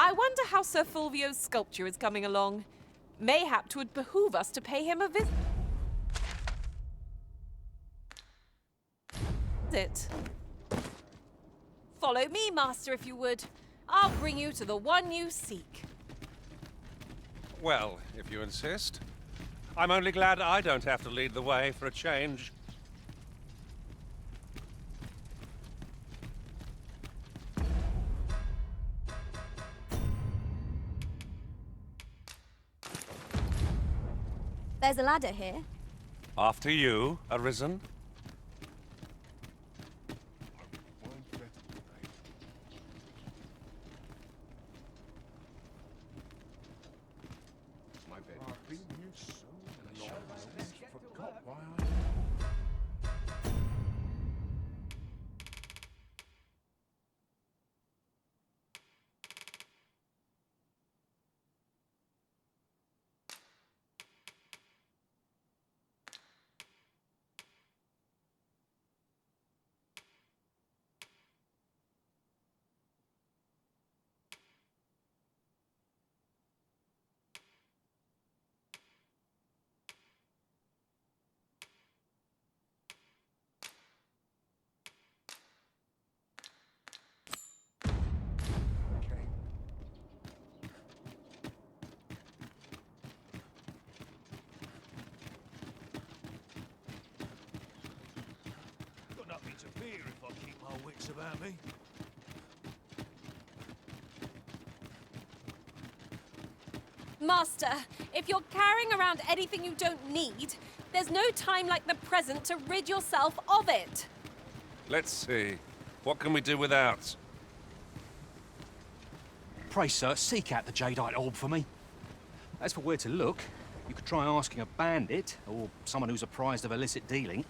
I wonder how Sir Fulvio's sculpture is coming along. Mayhap 'twould behoove us to pay him a visit. Follow me, Master, if you would. I'll bring you to the one you seek. Well, if you insist. I'm only glad I don't have to lead the way for a change. There's a ladder here. After you, Arisen. Got nothing to fear if I keep my wits about me. Master, if you're carrying around anything you don't need, there's no time like the present to rid yourself of it. Let's see. What can we do without? Pray, sir, seek out the jadeite orb for me. As for where to look, you could try asking a bandit, or someone who's apprised of illicit dealing.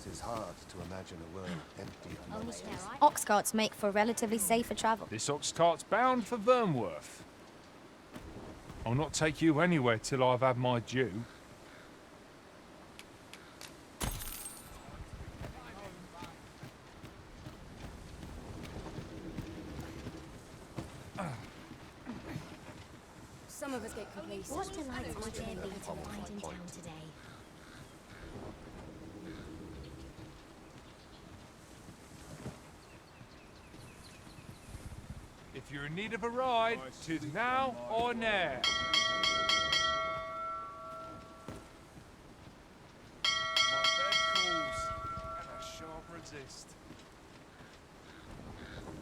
It is hard to imagine a world empty of monsters. Ox carts make for relatively safer travel. This ox cart's bound for Vernworth. I'll not take you anywhere till I've had my due. Some of us get complacent. What delights might there be to find in town today? If you're in need of a ride, 'tis now or ne'er. My bed calls, and I shan't resist.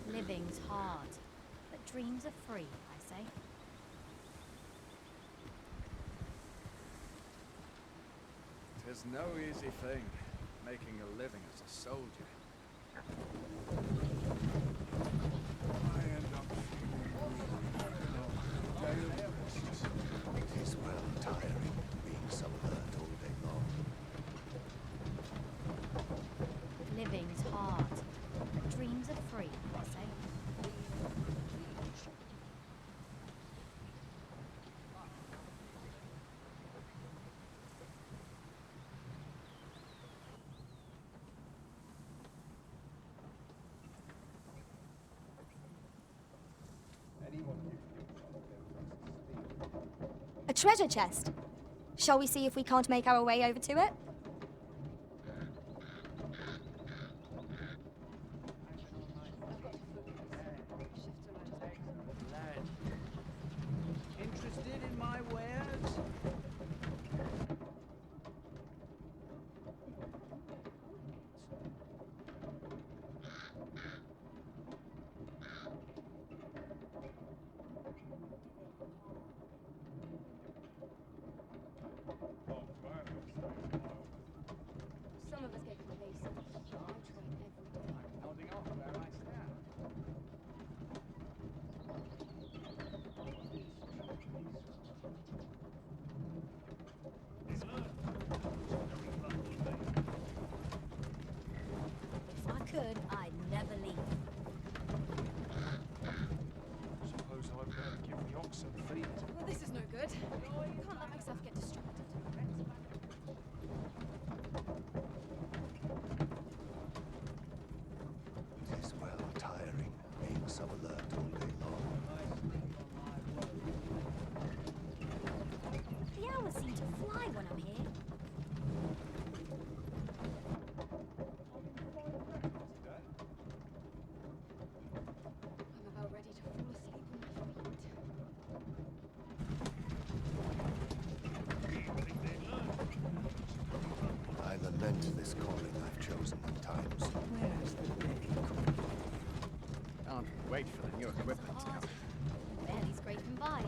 Living's hard, but dreams are free, I say. Tis no easy thing, making a living as a soldier. I end up It is well tiring being so hurt all day long. Living's hard, but dreams are free, I say. A treasure chest. Shall we see if we can't make our way over to it? interested in my wares? wait for the new equipment to come. Barely scraping by.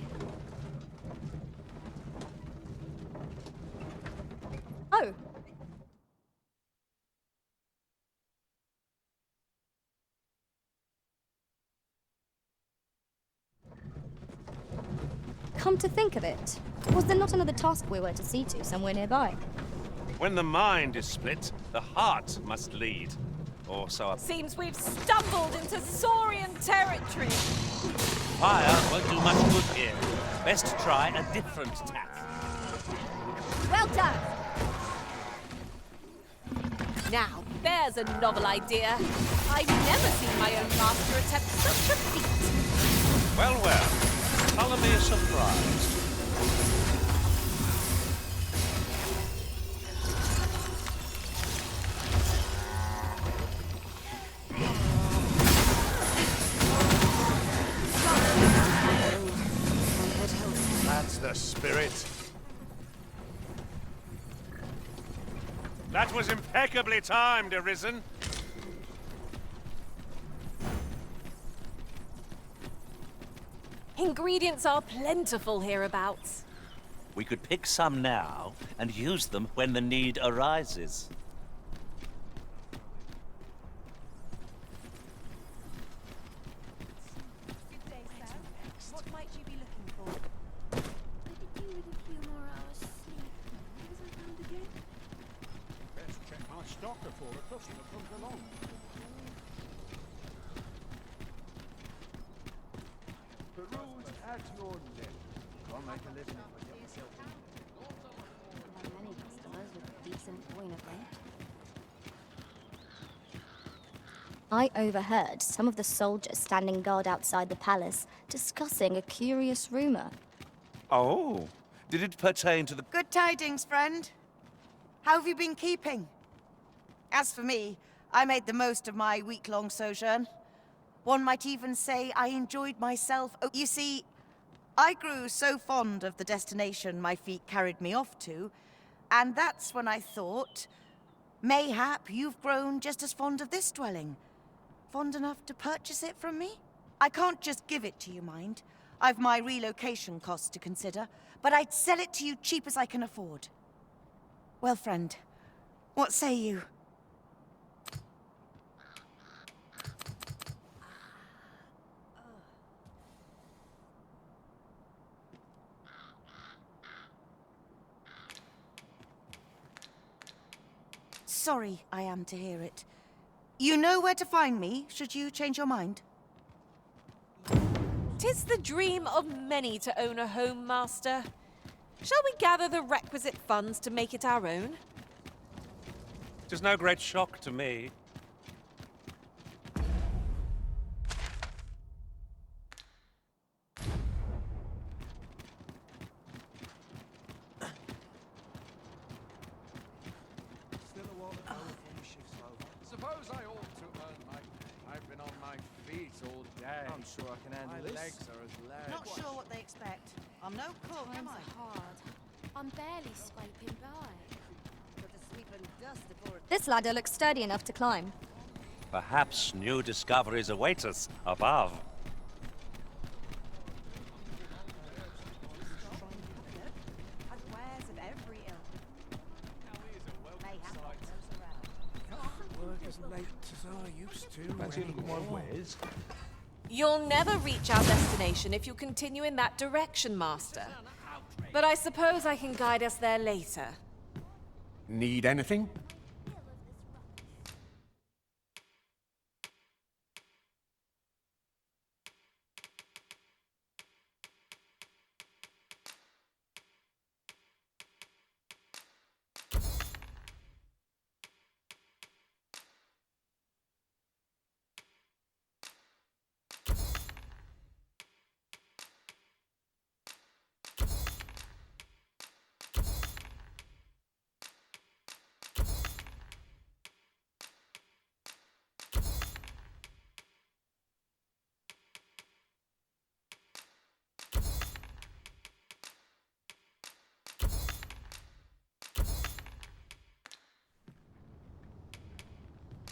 Oh, come to think of it, was there not another task we were to see to somewhere nearby? When the mind is split, the heart must lead. Or so I... Seems we've stumbled into Saurian territory. Fire won't do much good here. Best try a different tack. Well done! Now, there's a novel idea. I've never seen my own master attempt such a feat. Well, well. Colour me surprised. That's the spirit. That was impeccably timed, Arisen. Ingredients are plentiful hereabouts. We could pick some now and use them when the need arises. Good day, sir. What might you be looking for? I could do with a few more hours sleep. What was I found again? Best check my stock before a customer comes along. Peruse at your neck. Can't make a living if I get myself in. I have many customers with a decent point of rent. I overheard some of the soldiers standing guard outside the palace discussing a curious rumor. Oh, did it pertain to the... Good tidings, friend. How have you been keeping? As for me, I made the most of my week-long sojourn. One might even say I enjoyed myself. Oh, you see, I grew so fond of the destination my feet carried me off to, and that's when I thought, mayhap you've grown just as fond of this dwelling. Fond enough to purchase it from me? I can't just give it to you, mind. I've my relocation costs to consider, but I'd sell it to you cheap as I can afford. Well, friend, what say you? Sorry I am to hear it. You know where to find me, should you change your mind? 'Tis the dream of many to own a home, master. Shall we gather the requisite funds to make it our own? Tis no great shock to me. Still a while to go before the shift's over. Suppose I ought to earn my pay. I've been on my feet all day. I'm sure I can handle My this. legs are as lead. Not sure what they expect. I'm no cook, am Times I? are hard. I'm barely scraping by. This ladder looks sturdy enough to climb. Perhaps new discoveries await us above. Work as late as I used to. Fancy a look at my wares? You'll never reach our destination if you continue in that direction, master. But I suppose I can guide us there later. Need anything?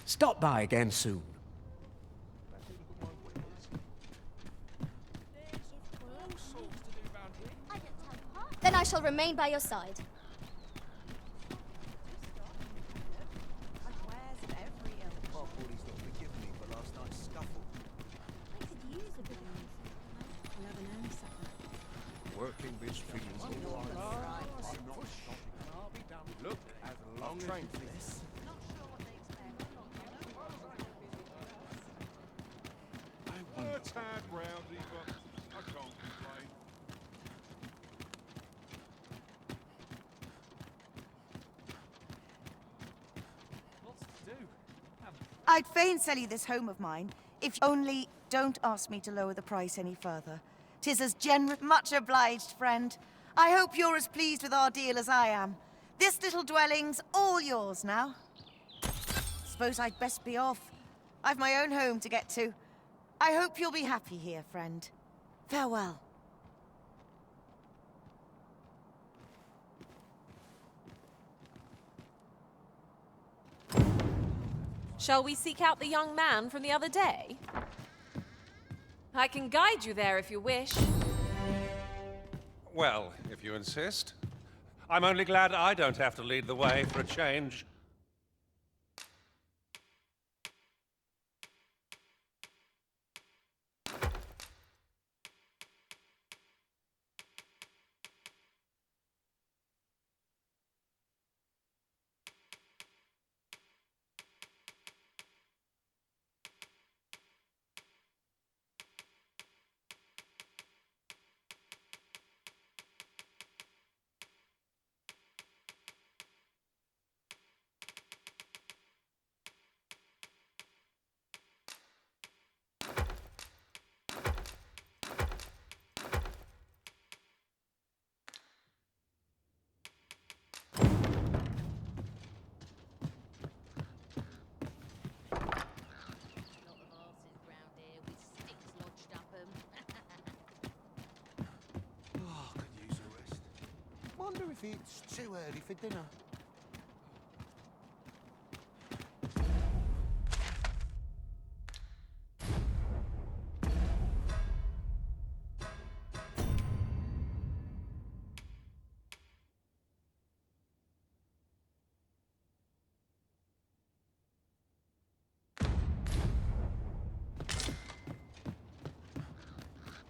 Stop by again soon. shall remain by your side. Body's not forgiven me for last night's scuffle. Working these fields all right. Look, as long as this. A tad rowdy, but I can't complain. Lots to do. I'd fain sell you this home of mine, if only don't ask me to lower the price any further. 'Tis as generous. Much obliged, friend. I hope you're as pleased with our deal as I am. This little dwelling's all yours now. Suppose I'd best be off. I've my own home to get to. I hope you'll be happy here, friend. Farewell. Shall we seek out the young man from the other day? I can guide you there if you wish. Well, if you insist. I'm only glad I don't have to lead the way for a change. Oh, could use a rest. Wonder if it's too early for dinner.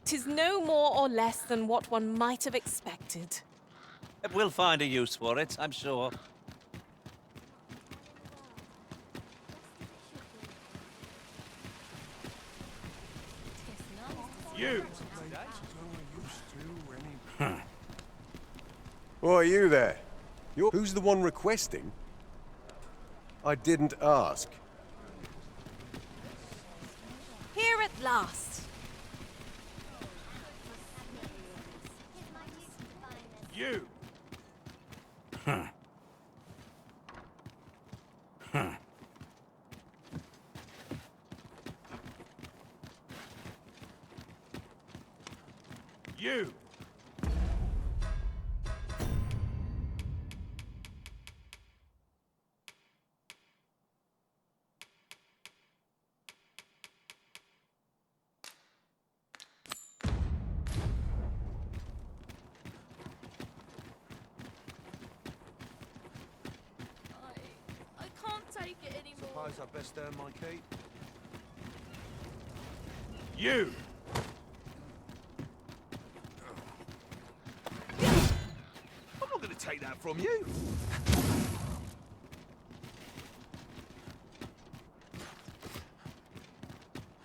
Tis no more or less than what one might have expected. We'll find a use for it, I'm sure. You! What are you there? Who's the one requesting? I didn't ask. Here at last. You! You! I can't take it anymore. Suppose I best earn my keep. You! I'm not going to take that from you.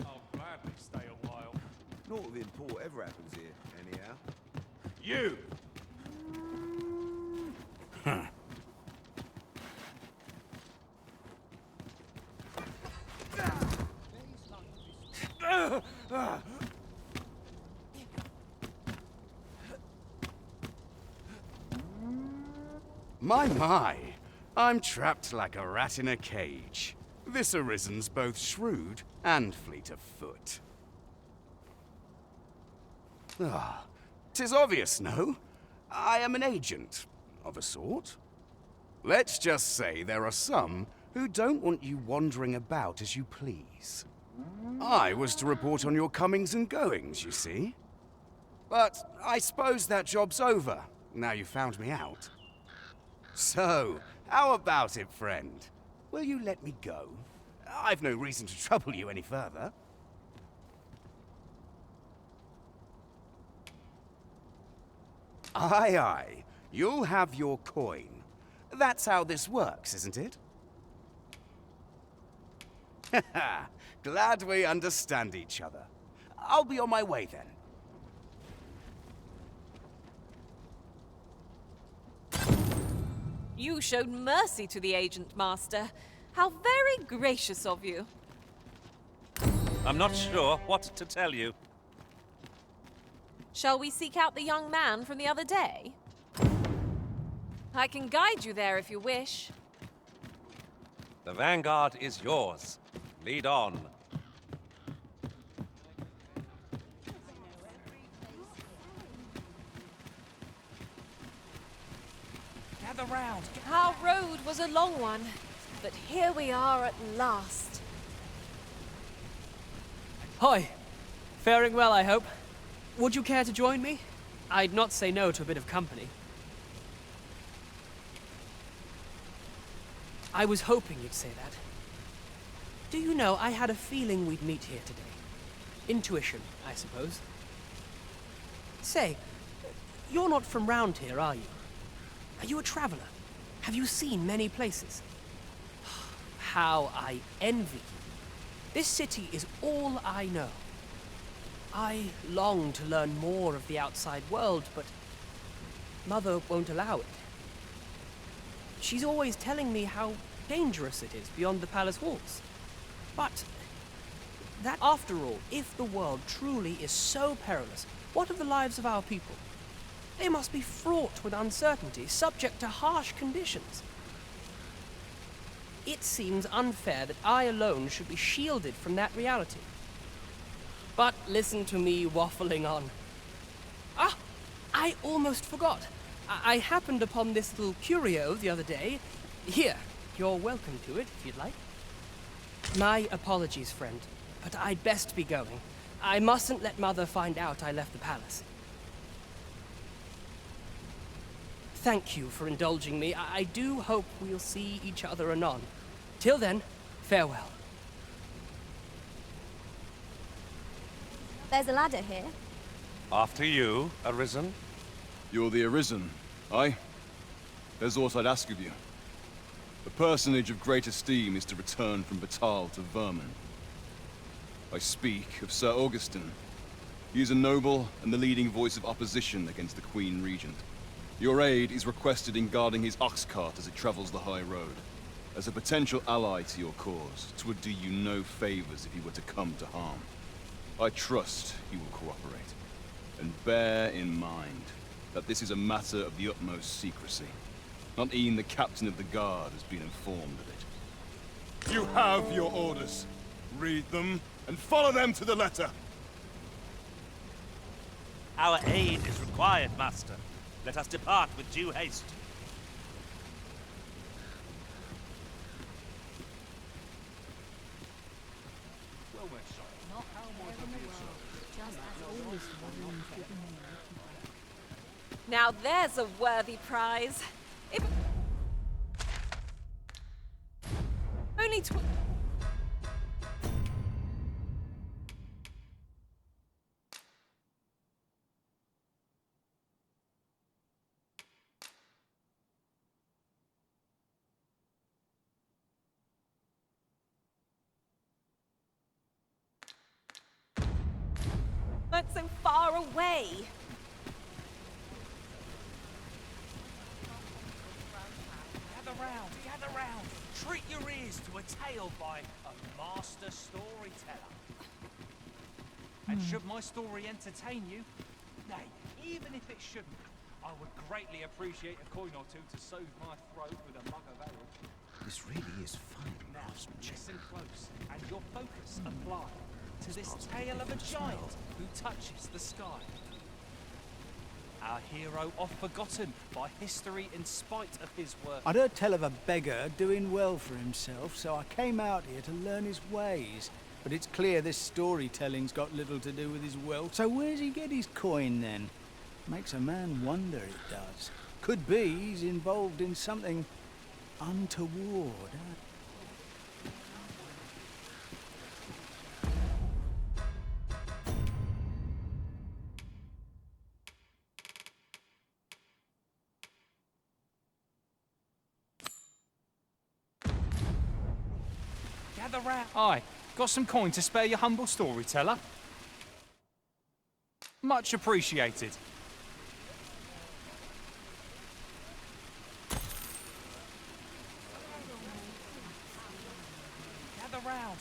I'll gladly stay a while. Naught of import ever happens here, anyhow. You! My, I'm trapped like a rat in a cage. This Arisen's both shrewd and fleet of foot. Ah, 'tis obvious, no? I am an agent, of a sort. Let's just say there are some who don't want you wandering about as you please. I was to report on your comings and goings, you see. But I suppose that job's over. now you found me out. So, how about it, friend? Will you let me go? I've no reason to trouble you any further. Aye, aye. You'll have your coin. That's how this works, isn't it? Haha, glad we understand each other. I'll be on my way then. You showed mercy to the agent, Master. How very gracious of you. I'm not sure what to tell you. Shall we seek out the young man from the other day? I can guide you there if you wish. The vanguard is yours. Lead on. Gather round. Our road was a long one, but here we are at last. Hi. Faring well, I hope. Would you care to join me? I'd not say no to a bit of company. I was hoping you'd say that. Do you know, I had a feeling we'd meet here today. Intuition, I suppose. Say, you're not from round here, are you? Are you a traveler? Have you seen many places? How I envy you. This city is all I know. I long to learn more of the outside world, but Mother won't allow it. She's always telling me how dangerous it is beyond the palace walls. But that, after all, if the world truly is so perilous, what of the lives of our people? They must be fraught with uncertainty, subject to harsh conditions. It seems unfair that I alone should be shielded from that reality. But listen to me waffling on. Ah, I almost forgot. I happened upon this little curio the other day. Here, you're welcome to it if you'd like. My apologies, friend, but I'd best be going. I mustn't let Mother find out I left the palace. Thank you for indulging me. I do hope we'll see each other anon. Till then, farewell. There's a ladder here. After you, Arisen. You're the Arisen, aye? There's aught I'd ask of you. A personage of great esteem is to return from Batal to Vermin. I speak of Sir Augustin. He is a noble and the leading voice of opposition against the Queen Regent. Your aid is requested in guarding his ox cart as it travels the high road. As a potential ally to your cause, 'twould do you no favors if he were to come to harm. I trust he will cooperate. And bear in mind that this is a matter of the utmost secrecy. Not even the captain of the guard has been informed of it. You have your orders. Read them and follow them to the letter. Our aid is required, Master. Let us depart with due haste. Now there's a worthy prize. If only That's so far away. Gather round. Treat your ears to a tale by a master storyteller. And should my story entertain you, nay, even if it shouldn't, I would greatly appreciate a coin or two to soothe my throat with a mug of ale. This really is fine. Now, listen close, and your focus apply to this tale of a giant who touches the sky. Our hero oft forgotten by history in spite of his work. I'd heard tell of a beggar doing well for himself, so I came out here to learn his ways. But it's clear this storytelling's got little to do with his wealth. So where's he get his coin then? Makes a man wonder, it does. Could be he's involved in something untoward. Gather round. Aye, got some coin to spare your humble storyteller? Much appreciated.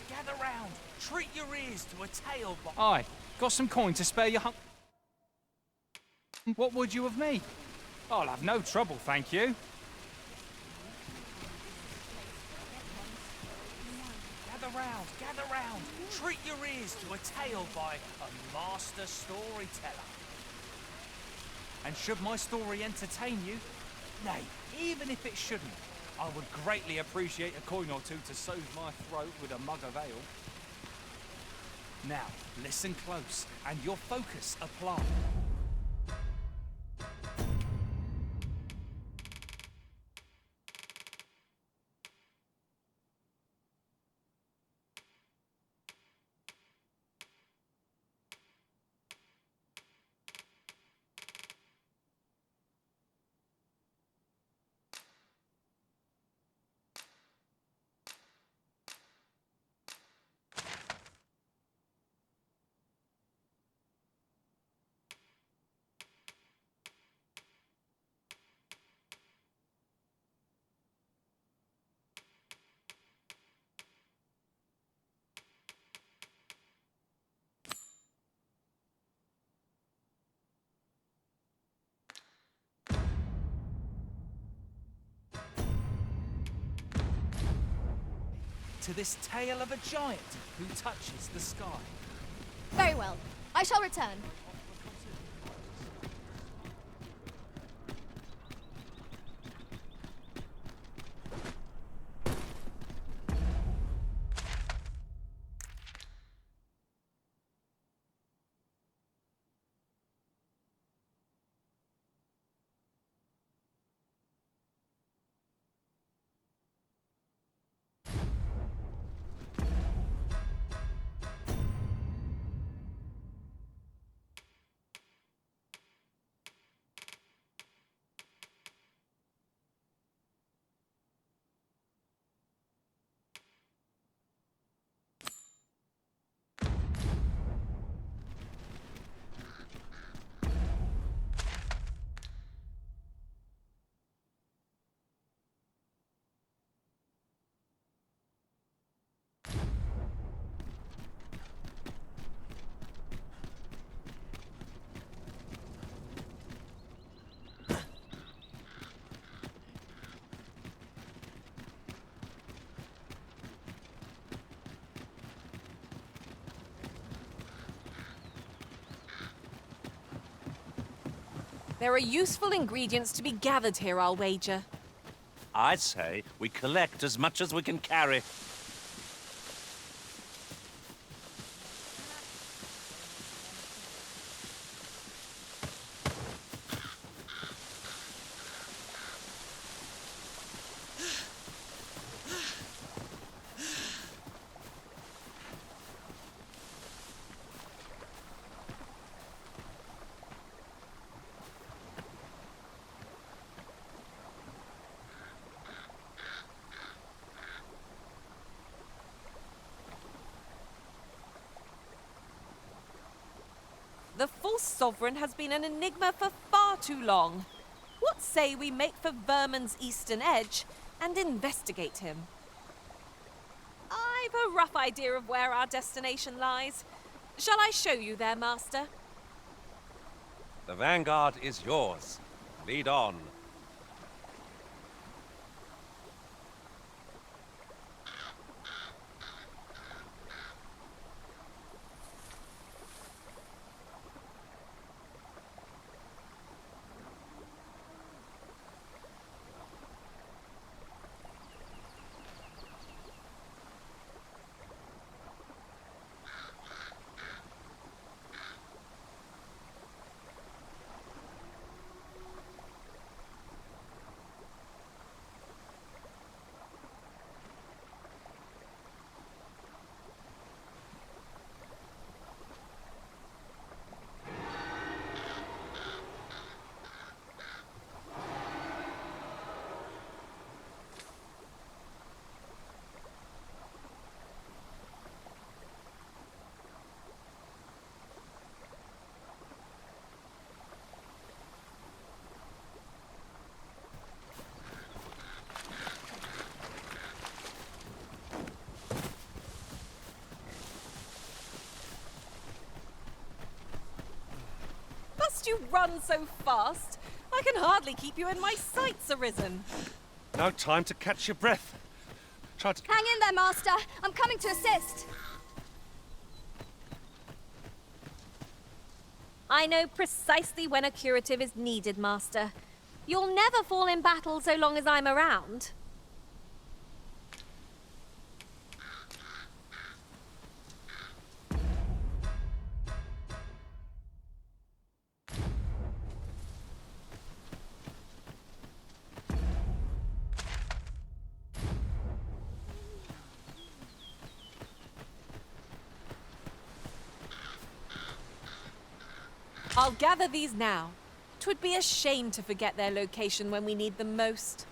Gather round. Treat your ears to a tale by... Aye, got some coin to spare your What would you of me? I'll have no trouble, thank you. Gather round. Treat your ears to a tale by a master storyteller. And should my story entertain you, nay, even if it shouldn't, I would greatly appreciate a coin or two to soothe my throat with a mug of ale. Now, listen close, and your focus apply. To this tale of a giant who touches the sky. Very well. I shall return. There are useful ingredients to be gathered here, I'll wager. I'd say we collect as much as we can carry. The false sovereign has been an enigma for far too long. What say we make for Vermin's eastern edge and investigate him? I've a rough idea of where our destination lies. Shall I show you there, Master? The vanguard is yours. Lead on. run so fast. I can hardly keep you in my sights, Arisen. No time to catch your breath. Try to... Hang in there, Master. I'm coming to assist. I know precisely when a curative is needed, Master. You'll never fall in battle so long as I'm around. I'll gather these now. 'Twould be a shame to forget their location when we need them most.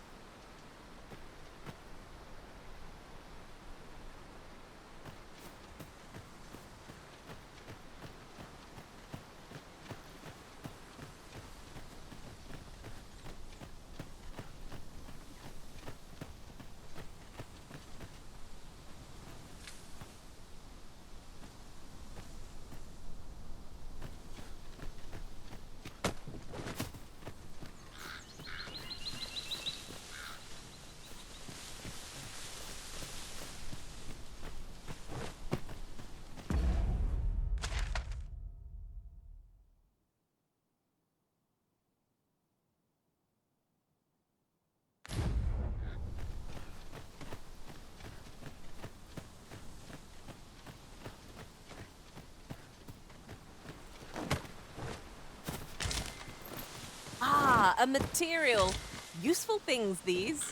A material. Useful things, these.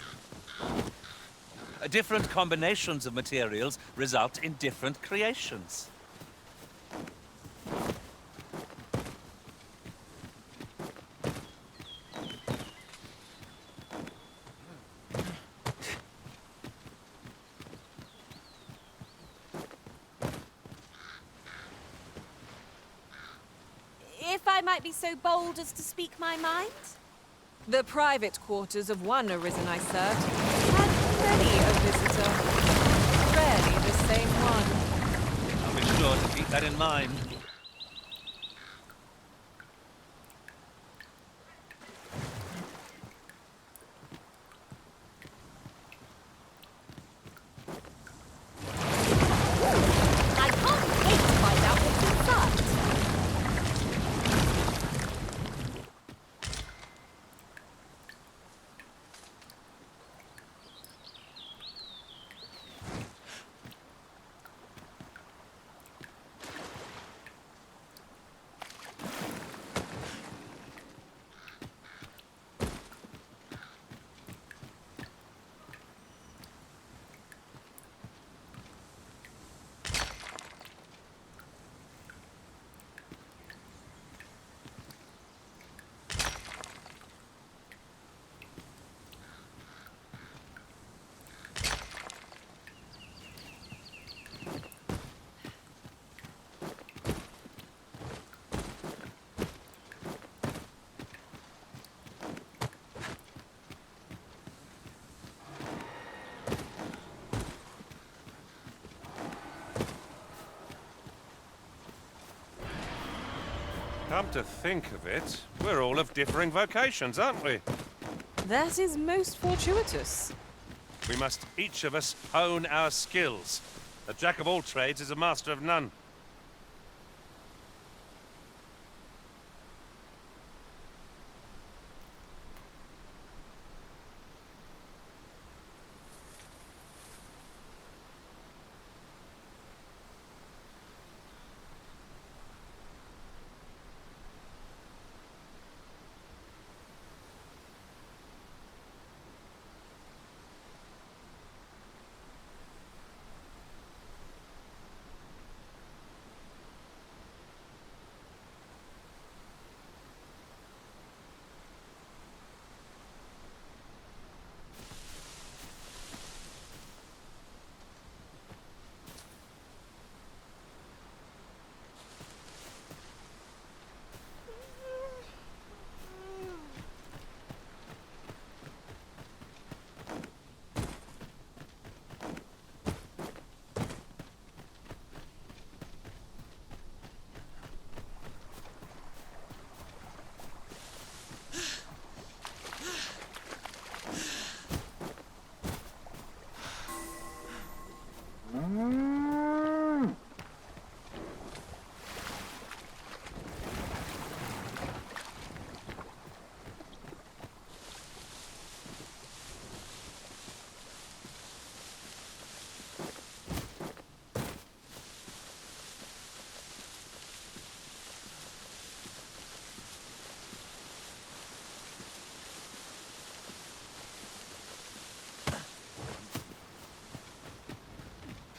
Different combinations of materials result in different creations. If I might be so bold as to speak my mind? The private quarters of one Arisen I served had many a visitor. Rarely the same one. I'll be sure to keep that in mind. I can't wait to find out what's inside. Come to think of it, we're all of differing vocations, aren't we? That is most fortuitous. We must each of us hone our skills. A jack of all trades is a master of none.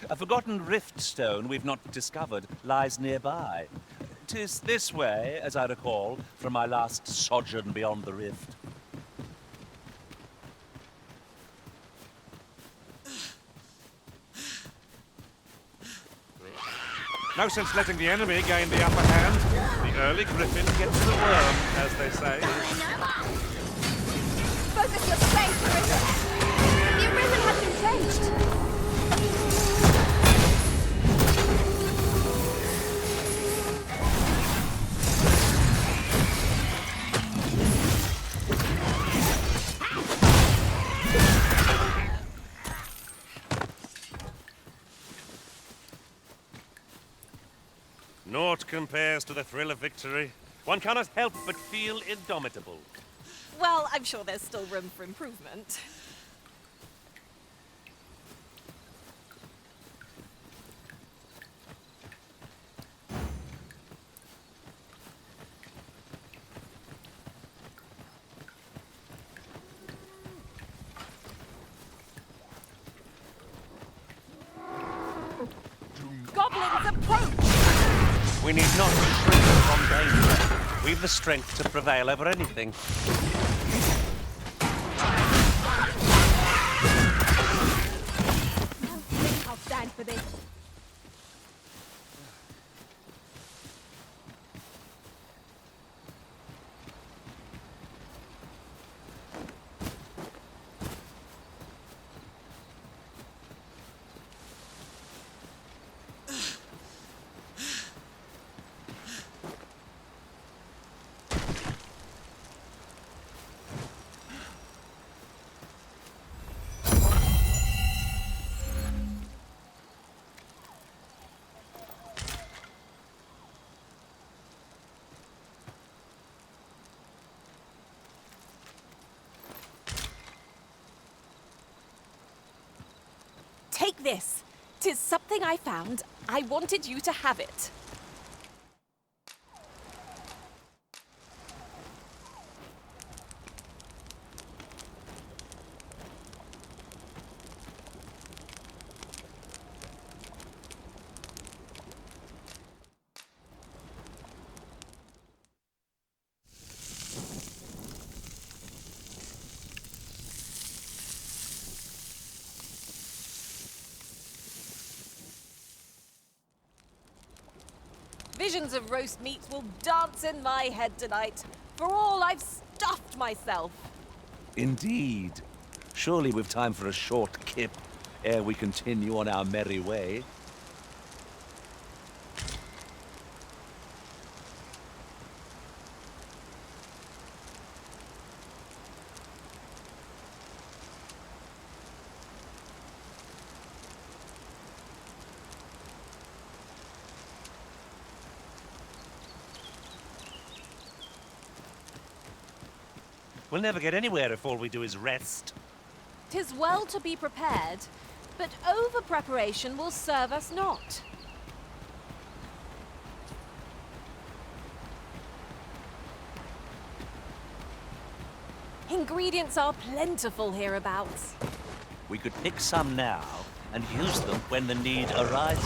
A forgotten rift stone we've not discovered lies nearby. 'Tis this way, as I recall, from my last sojourn beyond the rift. No sense letting the enemy gain the upper hand. The early griffin gets the worm, as they say. Focus your space, Arisen! The Arisen has been changed! Naught compares to the thrill of victory. One cannot help but feel indomitable. Well, I'm sure there's still room for improvement. Goblins approach! We need not shrink from danger. We've the strength to prevail over anything. I'll stand for this. Take this. 'Tis something I found. I wanted you to have it. Visions of roast meat will dance in my head tonight. For all I've stuffed myself. Indeed. Surely we've time for a short kip ere we continue on our merry way. We'll never get anywhere if all we do is rest. 'Tis well to be prepared, but over-preparation will serve us not. Ingredients are plentiful hereabouts. We could pick some now and use them when the need arises.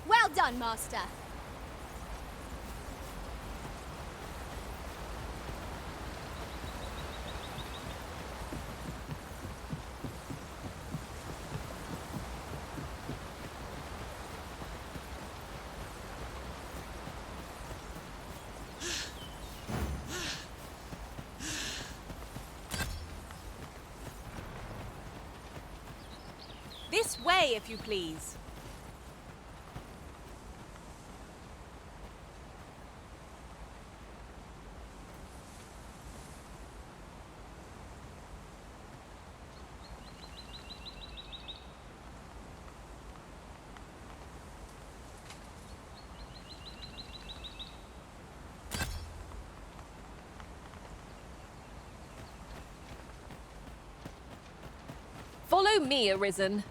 Well done, Master. This way, if you please. Follow me, Arisen.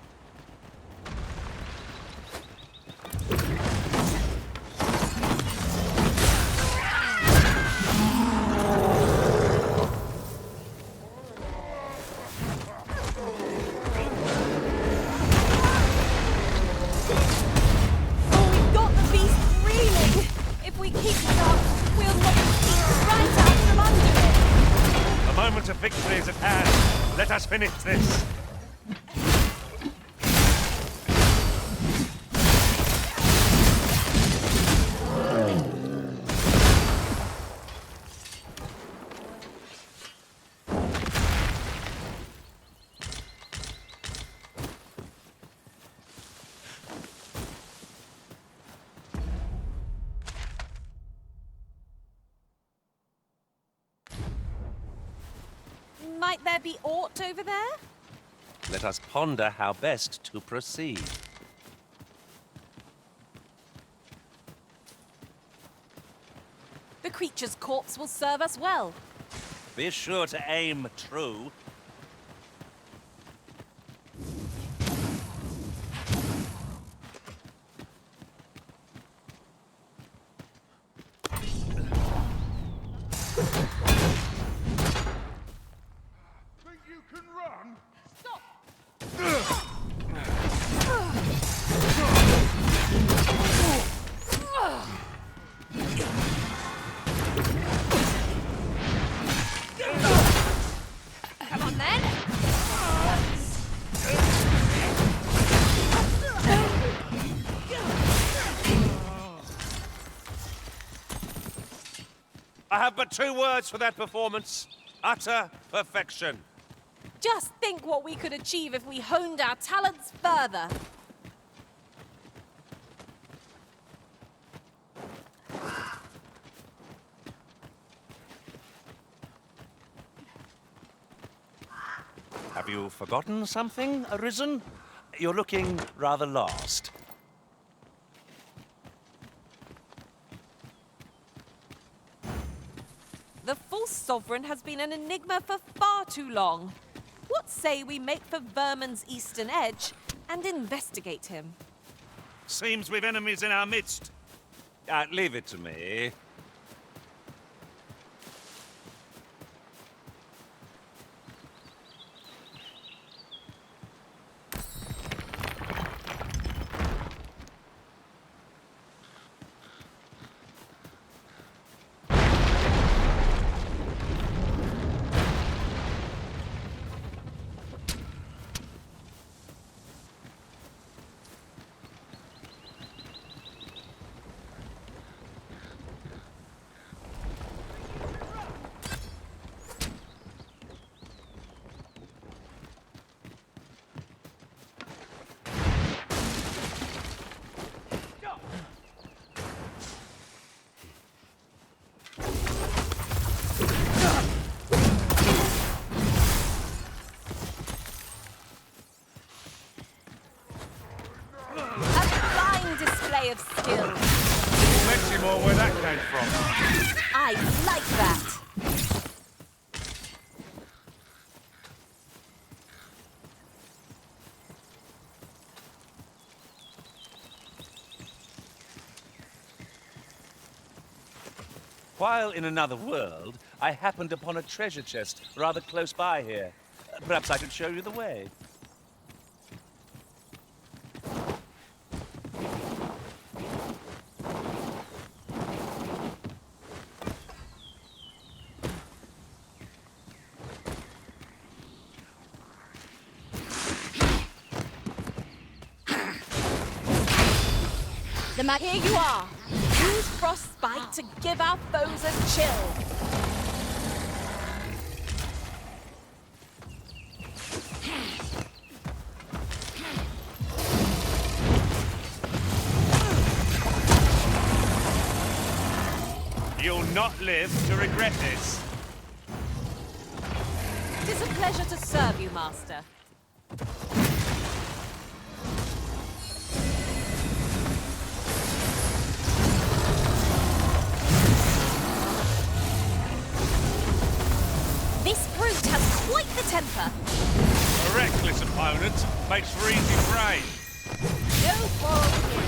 If we keep it up, we'll knock the feet right out from under it. The moment of victory is at hand. Let us finish this. Might there be aught over there? Let us ponder how best to proceed. The creature's corpse will serve us well. Be sure to aim true. Come on then. I have but 2 words for that performance. Utter perfection. Just think what we could achieve if we honed our talents further. Have you forgotten something, Arisen? You're looking rather lost. The false sovereign has been an enigma for far too long. What say we make for Vermin's eastern edge and investigate him? Seems we've enemies in our midst. Leave it to me. Of skill. We'll mention more where that came from. I like that. While in another world, I happened upon a treasure chest rather close by here. Perhaps I could show you the way. Here you are. Use frostbite to give our foes a chill. You'll not live to regret this. It is a pleasure to serve you, Master. This brute has quite the temper. A reckless opponent makes for easy prey. No fall here.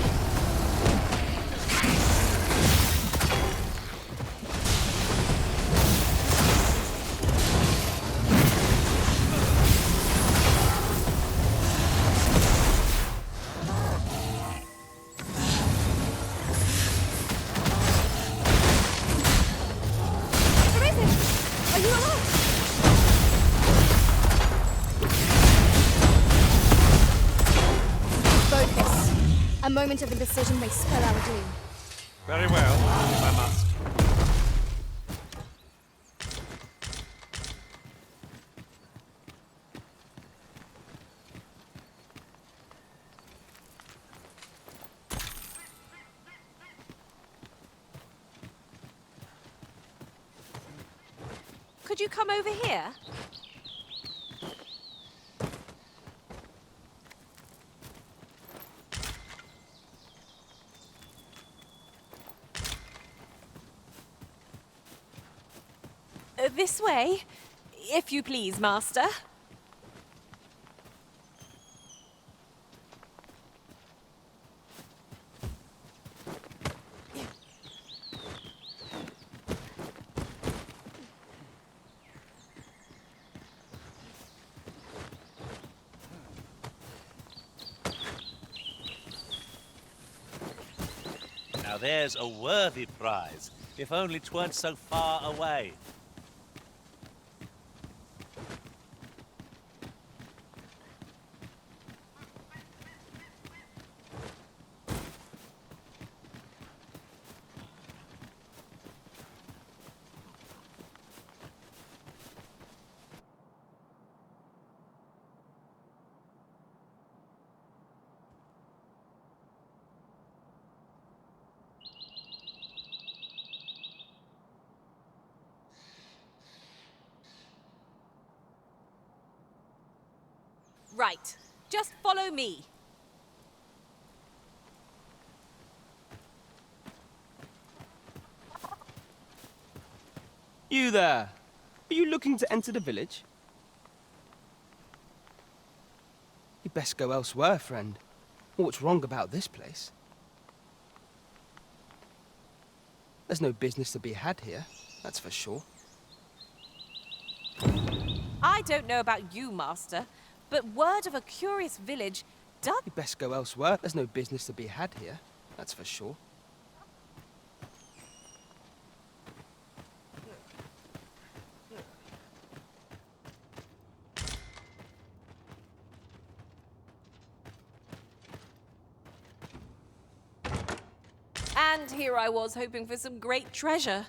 Are you alright? Focus. A moment of indecision may spell our doom. Very well, if I must. Could you come over here? This way, if you please, Master. Now there's a worthy prize, if only 'tweren't so far away. Right. Just follow me. You there! Are you looking to enter the village? You'd best go elsewhere, friend. What's wrong about this place? There's no business to be had here, that's for sure. I don't know about you, Master, but word of a curious village does... You'd best go elsewhere. There's no business to be had here, that's for sure. And here I was hoping for some great treasure.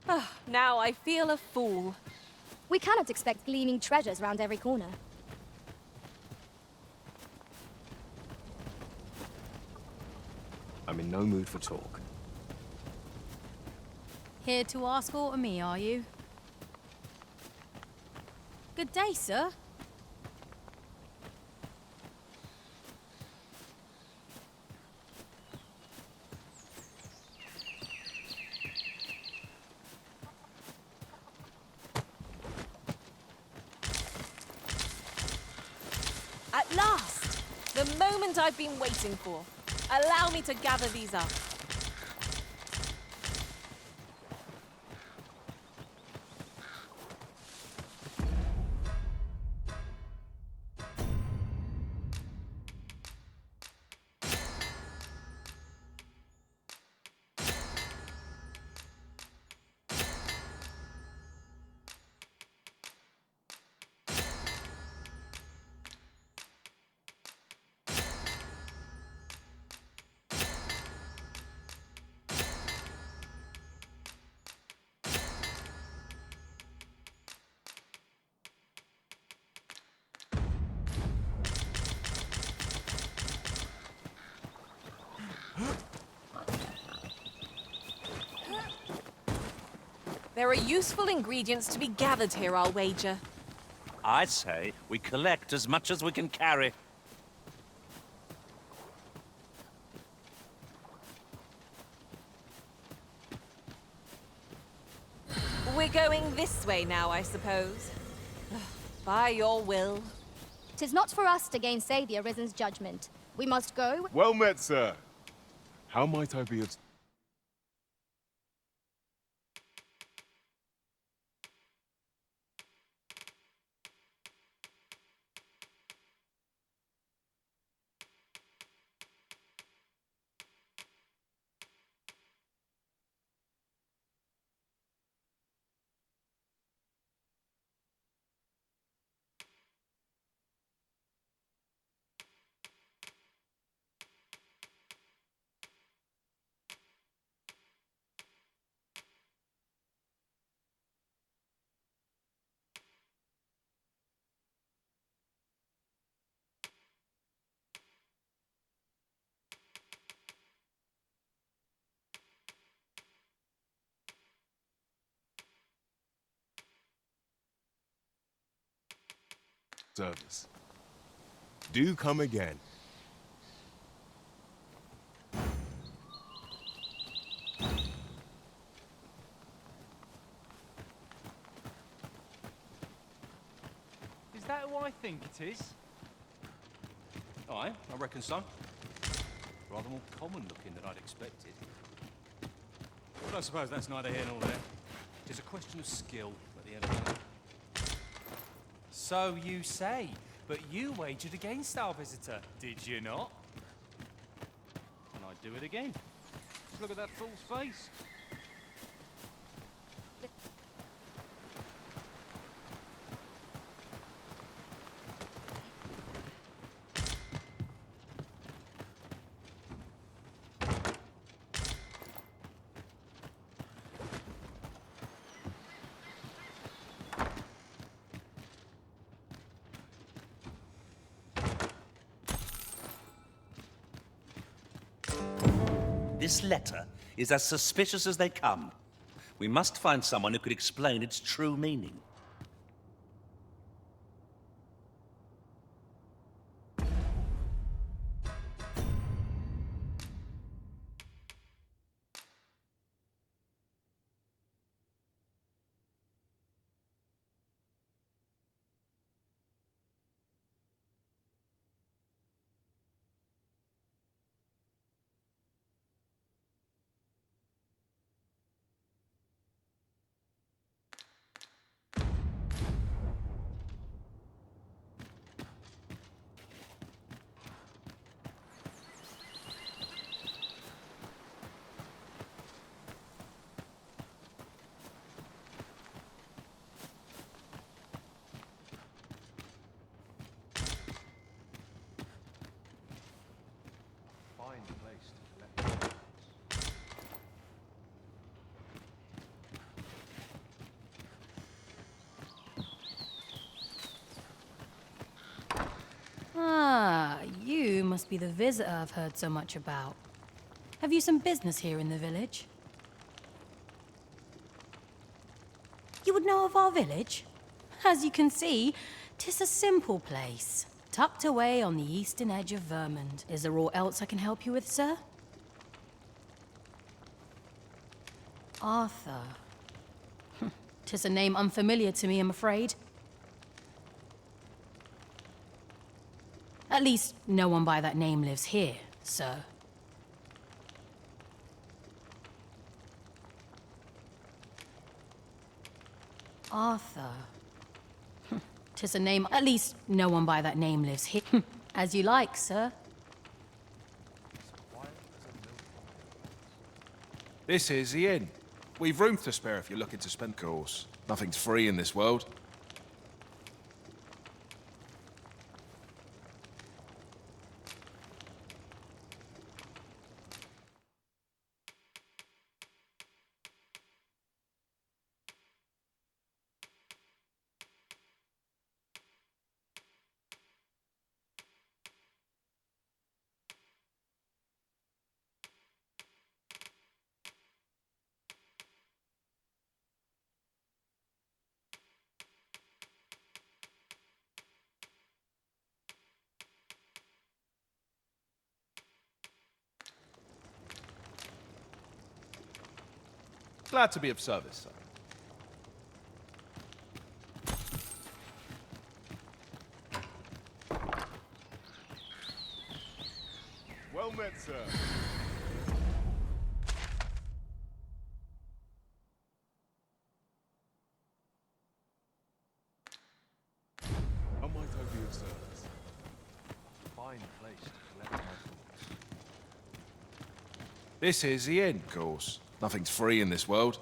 Ah, now I feel a fool. We cannot expect gleaming treasures round every corner. I'm in no mood for talk. Here to ask aught of me, are you? Good day, sir. At last! The moment I've been waiting for. Allow me to gather these up. There are useful ingredients to be gathered here, I'll wager. I say we collect as much as we can carry. We're going this way now, I suppose. By your will. 'Tis not for us to gainsay the Arisen's judgment. We must go. Well met, sir. How might I be of... service. Do come again. Is that who I think it is? Aye, I reckon so. Rather more common looking than I'd expected. But I suppose that's neither here nor there. It's a question of skill at the end of the day. So you say, but you wagered against our visitor, did you not? And I'd do it again. Look at that fool's face. This letter is as suspicious as they come. We must find someone who could explain its true meaning. Ah, you must be the visitor I've heard so much about. Have you some business here in the village? You would know of our village? As you can see, 'tis a simple place, tucked away on the eastern edge of Vermund. Is there aught else I can help you with, sir? Arthur. 'Tis a name unfamiliar to me, I'm afraid. At least, no one by that name lives here, sir. Arthur. 'Tis a name. At least, no one by that name lives here. As you like, sir. This is the inn. We've room to spare if you're looking to spend course. Nothing's free in this world. Glad to be of service, sir. Well met, sir. I might I be of service? Fine place to collect my thoughts. This is the inn, of course. Nothing's free in this world.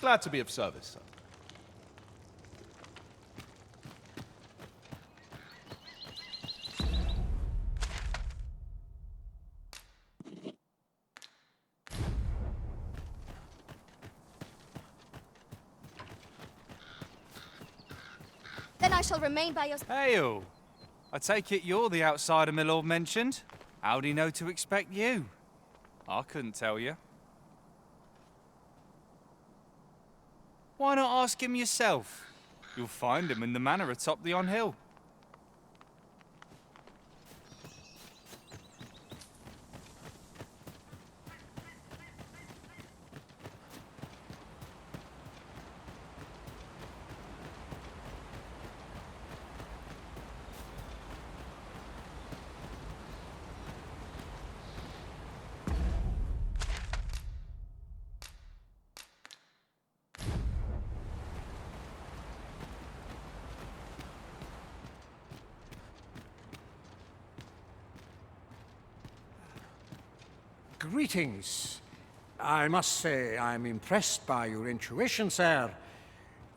Glad to be of service, sir. Then I shall remain by your... Hail! I take it you're the outsider my lord mentioned. How'd he know to expect you? I couldn't tell you. Why not ask him yourself? You'll find him in the manor atop the on-hill. Greetings. I must say I'm impressed by your intuition, sir.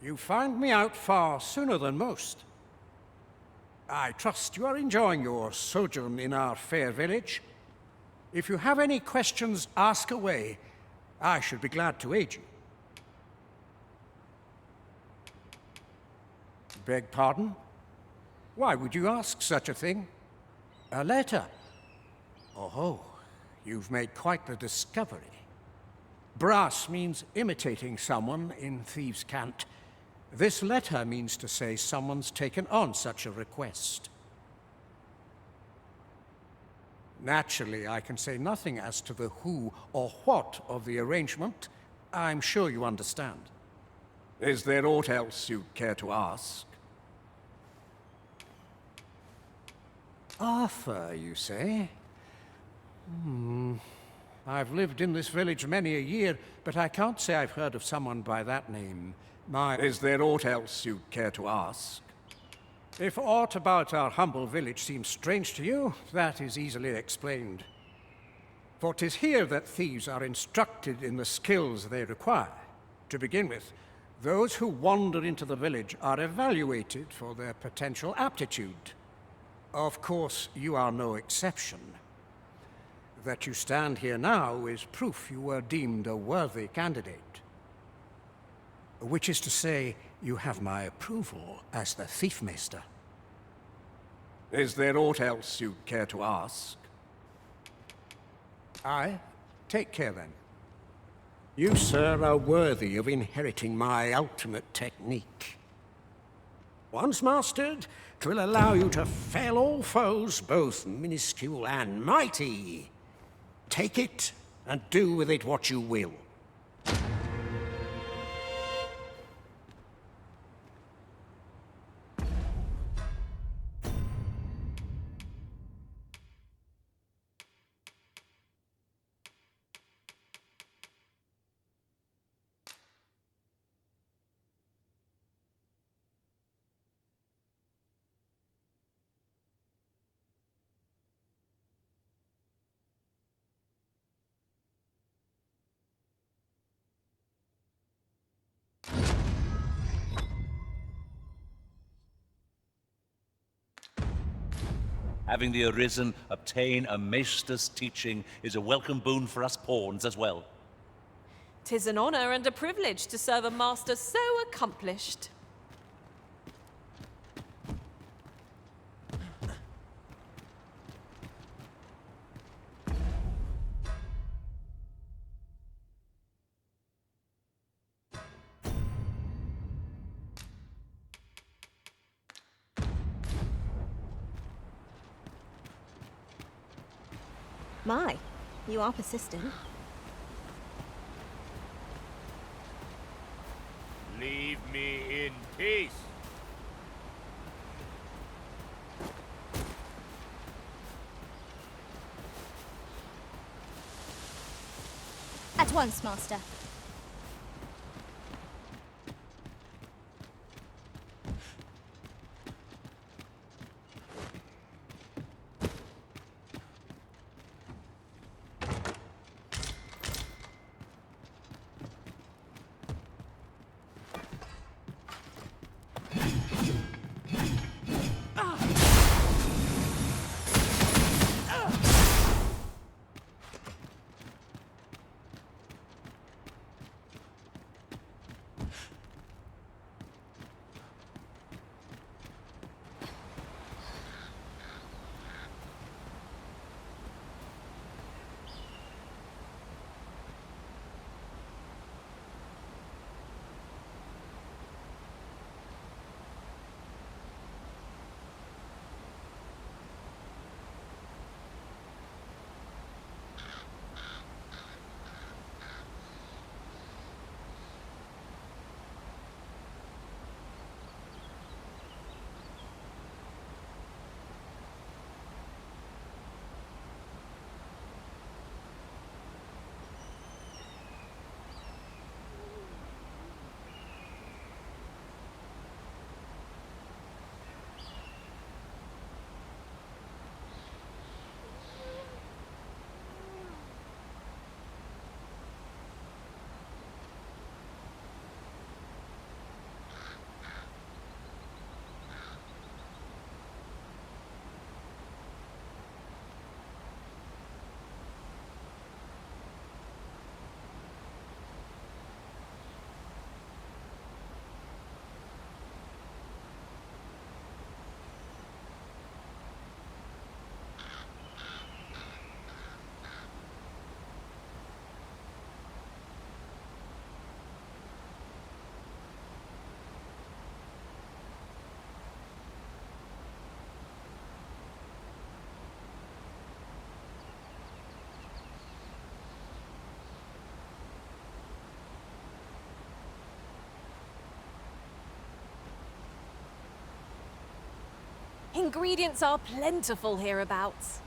You found me out far sooner than most. I trust you are enjoying your sojourn in our fair village. If you have any questions, ask away. I should be glad to aid you. Beg pardon? Why would you ask such a thing? A letter? Oh, you've made quite the discovery. Brass means imitating someone in thieves' cant. This letter means to say someone's taken on such a request. Naturally, I can say nothing as to the who or what of the arrangement. I'm sure you understand. Is there aught else you'd care to ask? Arthur, you say? I've lived in this village many a year, but I can't say I've heard of someone by that name. Is there aught else you'd care to ask? If aught about our humble village seems strange to you, that is easily explained. For 'tis here that thieves are instructed in the skills they require. To begin with, those who wander into the village are evaluated for their potential aptitude. Of course, you are no exception. That you stand here now is proof you were deemed a worthy candidate. Which is to say, you have my approval as the Thiefmeister. Is there aught else you'd care to ask? Aye. Take care then. You, sir, are worthy of inheriting my ultimate technique. Once mastered, 'twill allow you to fell all foes, both minuscule and mighty. Take it, and do with it what you will. Having the Arisen obtain a maester's teaching is a welcome boon for us pawns as well. 'Tis an honor and a privilege to serve a master so accomplished. My, you are persistent. Leave me in peace. At once, Master. Ingredients are plentiful hereabouts.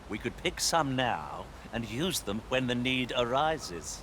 We could pick some now and use them when the need arises.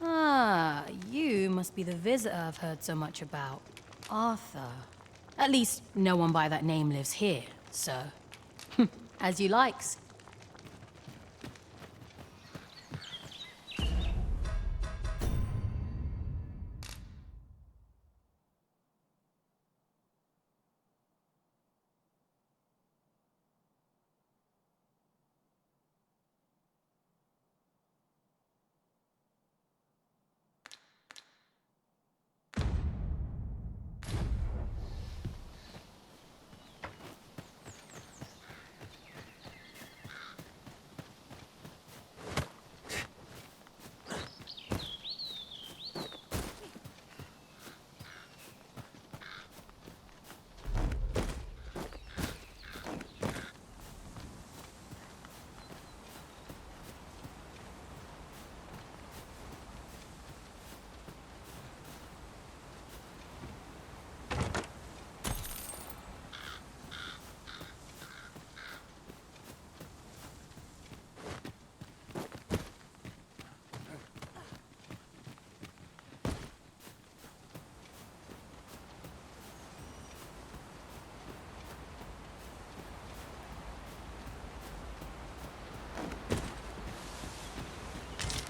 Ah, you must be the visitor I've heard so much about. Arthur. At least, no one by that name lives here, sir. As you likes.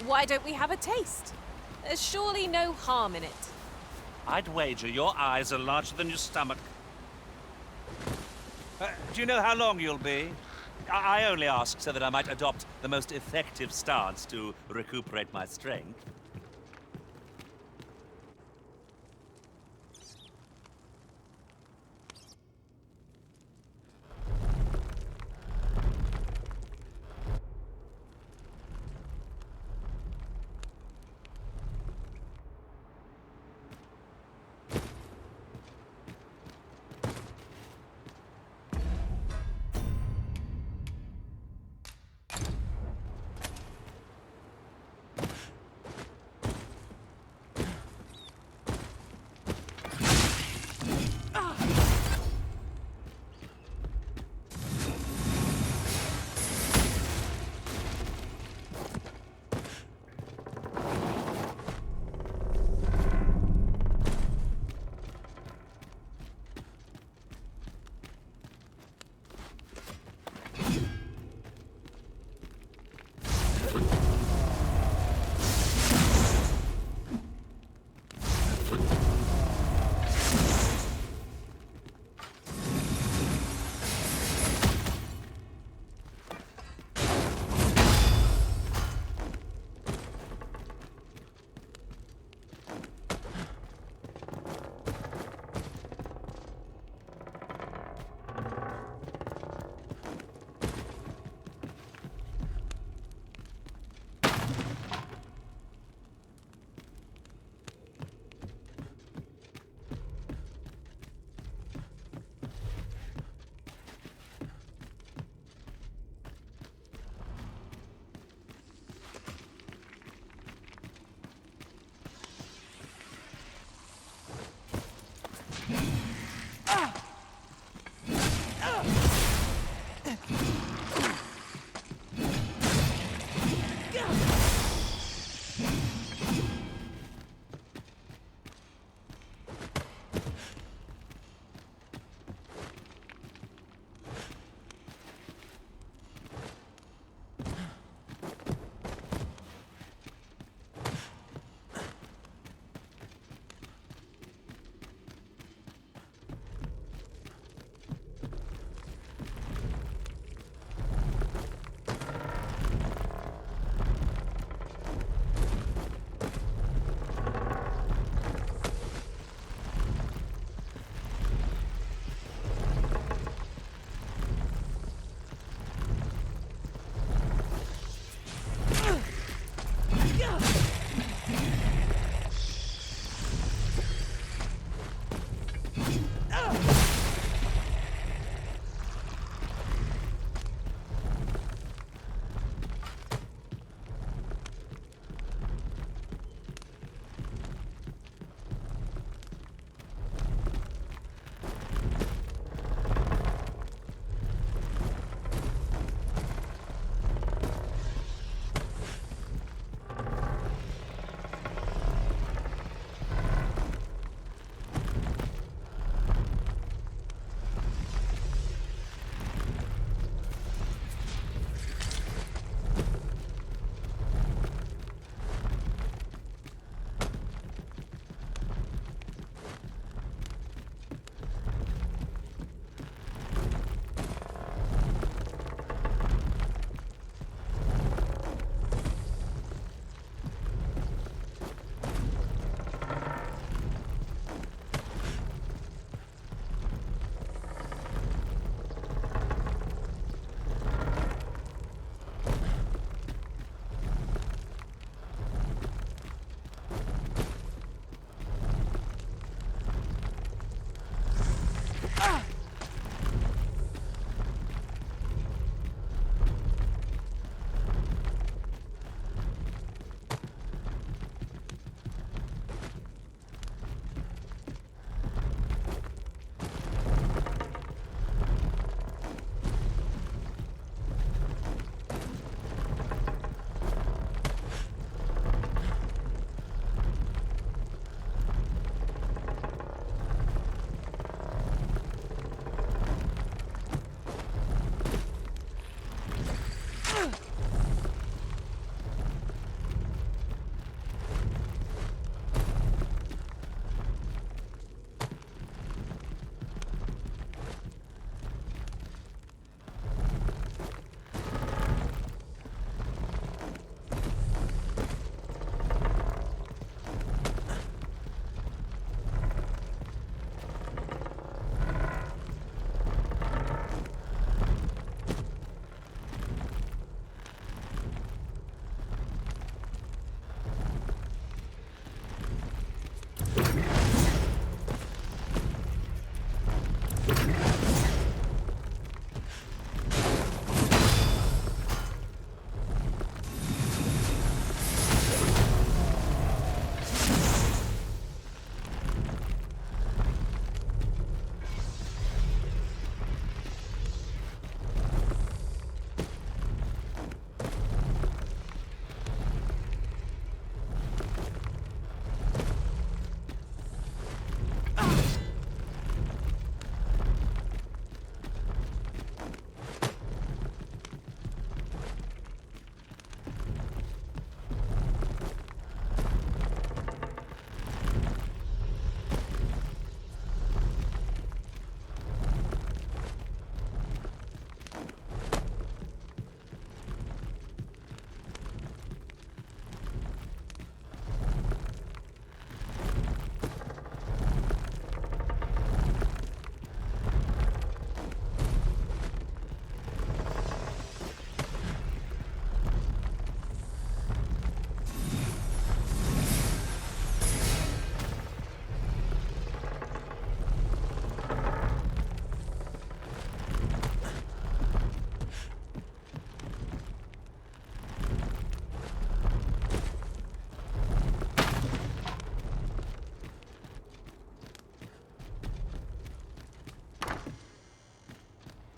Why don't we have a taste? There's surely no harm in it. I'd wager your eyes are larger than your stomach. Do you know how long you'll be? I only ask so that I might adopt the most effective stance to recuperate my strength.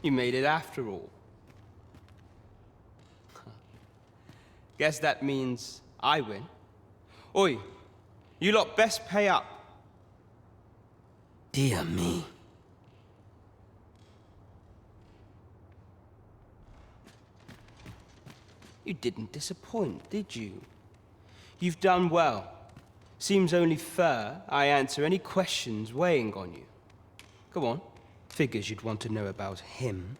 You made it after all. Guess that means I win. Oi, you lot best pay up. Dear me. You didn't disappoint, did you? You've done well. Seems only fair I answer any questions weighing on you. Go on. Figures you'd want to know about him.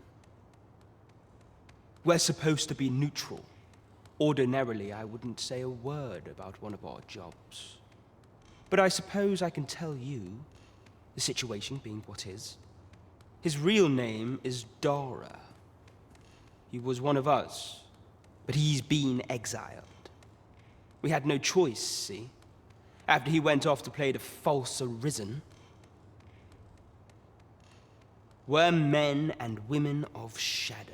We're supposed to be neutral. Ordinarily, I wouldn't say a word about one of our jobs. But I suppose I can tell you, the situation being what is. His real name is Dara. He was one of us, but he's been exiled. We had no choice, see? After he went off to play the false arisen, we're men and women of shadow.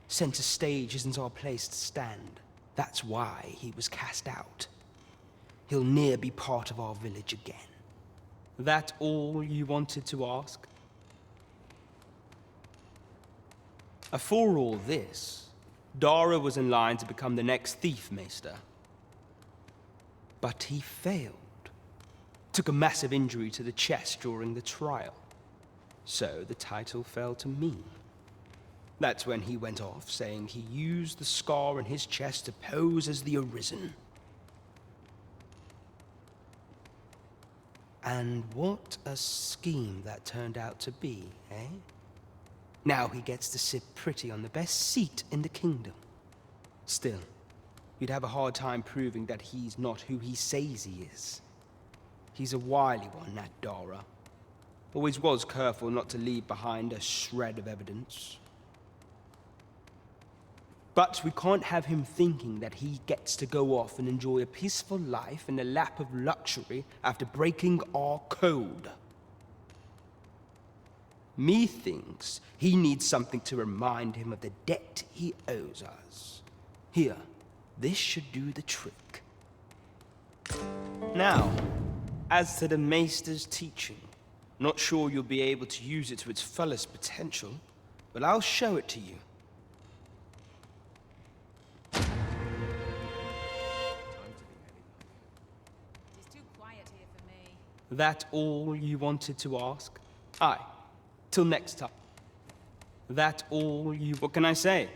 Center stage isn't our place to stand. That's why he was cast out. He'll ne'er be part of our village again. That all you wanted to ask? For all this, Dara was in line to become the next thief maester. But he failed. Took a massive injury to the chest during the trial. So the title fell to me. That's when he went off, saying he used the scar in his chest to pose as the Arisen. And what a scheme that turned out to be, eh? Now he gets to sit pretty on the best seat in the kingdom. Still, you'd have a hard time proving that he's not who he says he is. He's a wily one, that Dara. Always was careful not to leave behind a shred of evidence. But we can't have him thinking that he gets to go off and enjoy a peaceful life in the lap of luxury after breaking our code. Methinks he needs something to remind him of the debt he owes us. Here, this should do the trick. Now, as to the Maester's teaching, not sure you'll be able to use it to its fullest potential, but I'll show it to you. That all you wanted to ask? Aye. Till next time. That all you... What can I say?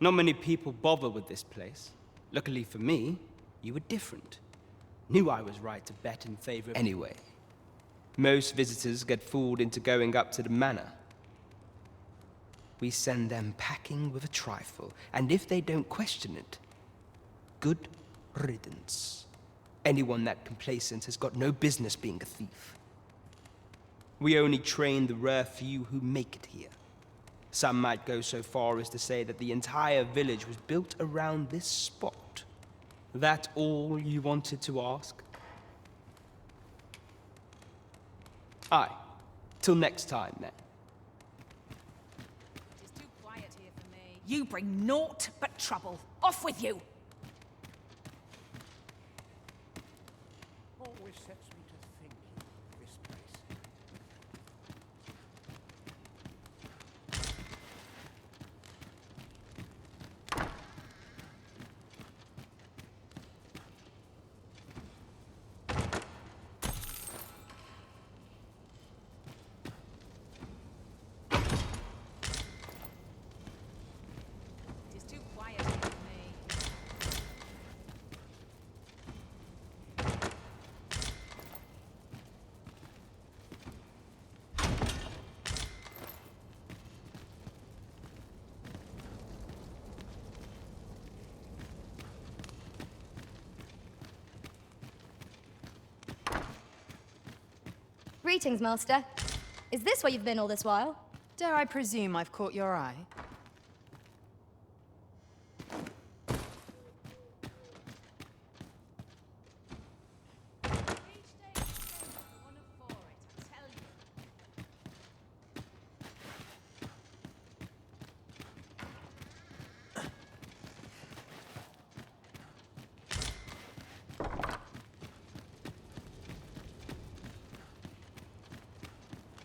Not many people bother with this place. Luckily for me, you were different. Knew I was right to bet in favor of... Anyway, most visitors get fooled into going up to the manor. We send them packing with a trifle, and if they don't question it, good riddance. Anyone that complacent has got no business being a thief. We only train the rare few who make it here. Some might go so far as to say that the entire village was built around this spot. That all you wanted to ask? Aye. Till next time, then. It is too quiet here for me. You bring naught but trouble. Off with you! Always sets me to thinking, this place. It is too quiet here for me. Greetings, Master. Is this where you've been all this while? Dare I presume I've caught your eye?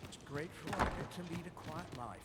It's great for one to lead a quiet life.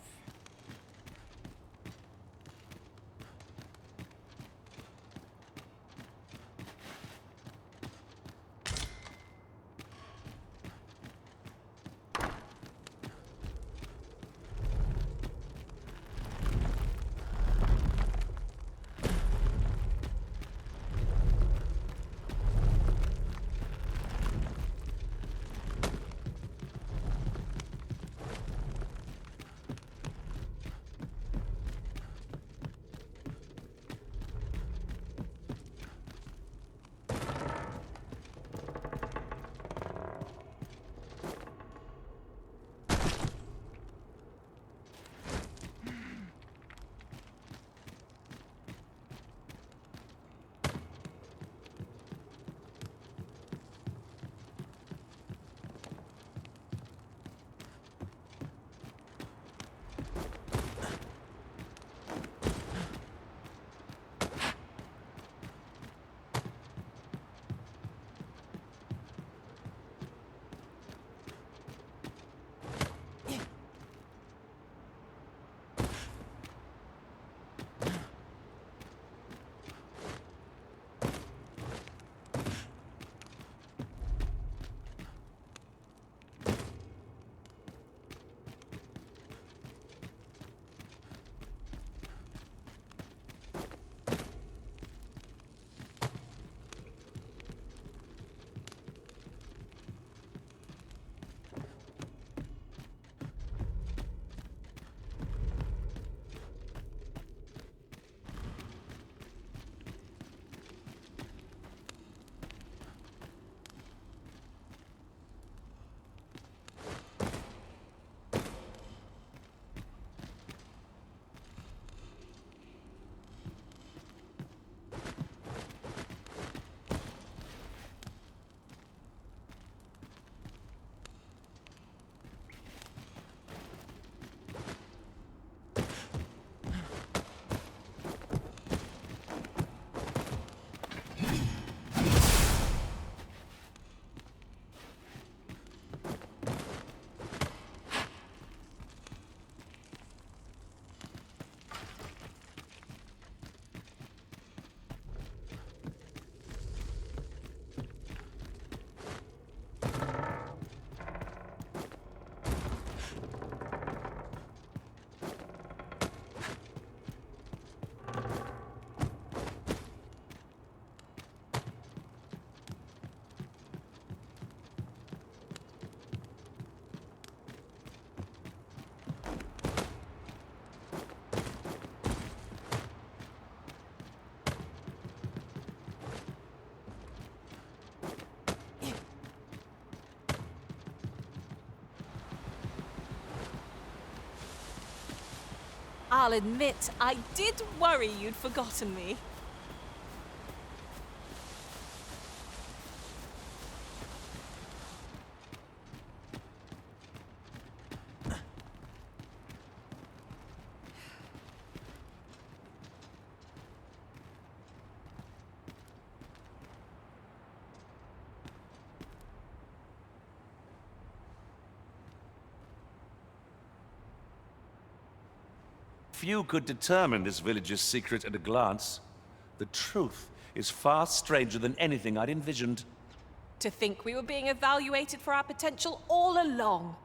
I'll admit, I did worry you'd forgotten me. Few could determine this village's secret at a glance. The truth is far stranger than anything I'd envisioned. To think we were being evaluated for our potential all along.